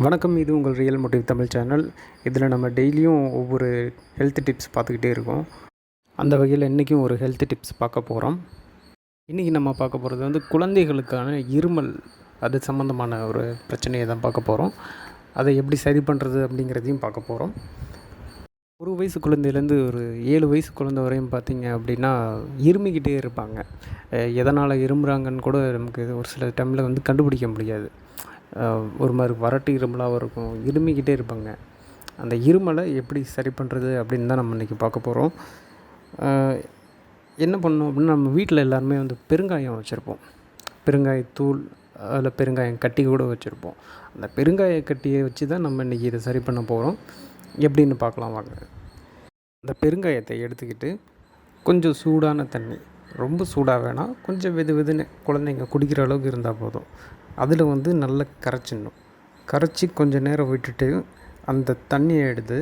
வணக்கம். இது உங்கள் ரியல் மோட்டிவ் தமிழ் சேனல். இதில் நம்ம டெய்லியும் ஒவ்வொரு ஹெல்த் டிப்ஸ் பார்த்துக்கிட்டே இருக்கோம். அந்த வகையில் இன்றைக்கும் ஒரு ஹெல்த் டிப்ஸ் பார்க்க போகிறோம். இன்றைக்கி நம்ம பார்க்க போகிறது வந்து குழந்தைகளுக்கான இருமல், அது சம்மந்தமான ஒரு பிரச்சனையை தான் பார்க்க போகிறோம். அதை எப்படி சரி பண்ணுறது அப்படிங்கிறதையும் பார்க்க போகிறோம். 1 வயசு குழந்தையிலேருந்து ஒரு 7 வயசு குழந்தை வரையும் பார்த்திங்க அப்படின்னா இருமிக்கிட்டே இருப்பாங்க. எதனால் இருமுறாங்கன்னு கூட நமக்கு ஒரு சில டைமில் வந்து கண்டுபிடிக்க முடியாது. ஒரு மாதிரி வறட்டு இருமலாகவும் இருக்கும், இருமிக்கிட்டே இருப்பாங்க. அந்த இருமலை எப்படி சரி பண்ணுறது அப்படின்னு தான் நம்ம இன்றைக்கி பார்க்க போகிறோம். என்ன பண்ணணும் அப்படின்னா, நம்ம வீட்டில் எல்லாருமே வந்து பெருங்காயம் வச்சுருப்போம். பெருங்காயத்தூள், அதில் பெருங்காயம் கட்டி கூட வச்சுருப்போம். அந்த பெருங்காய கட்டியை வச்சு தான் நம்ம இன்றைக்கி இதை சரி பண்ண போகிறோம். எப்படின்னு பார்க்கலாம் வாங்க. அந்த பெருங்காயத்தை எடுத்துக்கிட்டு கொஞ்சம் சூடான தண்ணி, ரொம்ப சூடாக வேணாம், கொஞ்சம் வெது வெதுன்னு குழந்தைங்க குடிக்கிற அளவுக்கு இருந்தால் போதும். அதில் வந்து நல்லா கரைச்சி கொஞ்சம் நேரம் விட்டுட்டு அந்த தண்ணியை எடுத்து,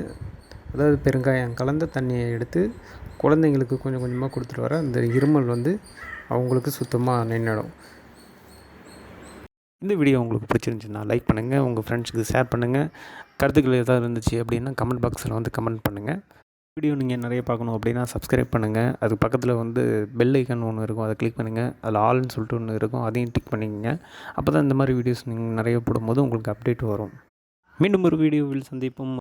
அதாவது பெருங்காயம் கலந்த தண்ணியை எடுத்து குழந்தைங்களுக்கு கொஞ்சம் கொஞ்சமாக கொடுத்துட்டு வர அந்த இருமல் வந்து அவங்களுக்கு சுத்தமாக நின்றுடும். இந்த வீடியோ உங்களுக்கு பிடிச்சிருந்துச்சுன்னா லைக் பண்ணுங்கள், உங்கள் ஃப்ரெண்ட்ஸுக்கு ஷேர் பண்ணுங்கள். கருத்துக்கள் எதாவது இருந்துச்சு அப்படின்னா கமெண்ட் பாக்ஸில் வந்து கமெண்ட் பண்ணுங்கள். வீடியோ நீங்கள் நிறைய பார்க்கணும் அப்படின்னா சப்ஸ்கிரைப் பண்ணுங்கள். அது பக்கத்தில் வந்து பெல் ஐக்கான் ஒன்று இருக்கும், அதை கிளிக் பண்ணுங்கள். அதில் ஆல்னு சொல்லிட்டு ஒன்று இருக்கும், அதையும் டிக் பண்ணிக்கங்க. அப்போ தான் இந்த மாதிரி வீடியோஸ் நீங்கள் நிறைய போடும்போது உங்களுக்கு அப்டேட் வரும். மீண்டும் ஒரு வீடியோவில் சந்திப்போம்.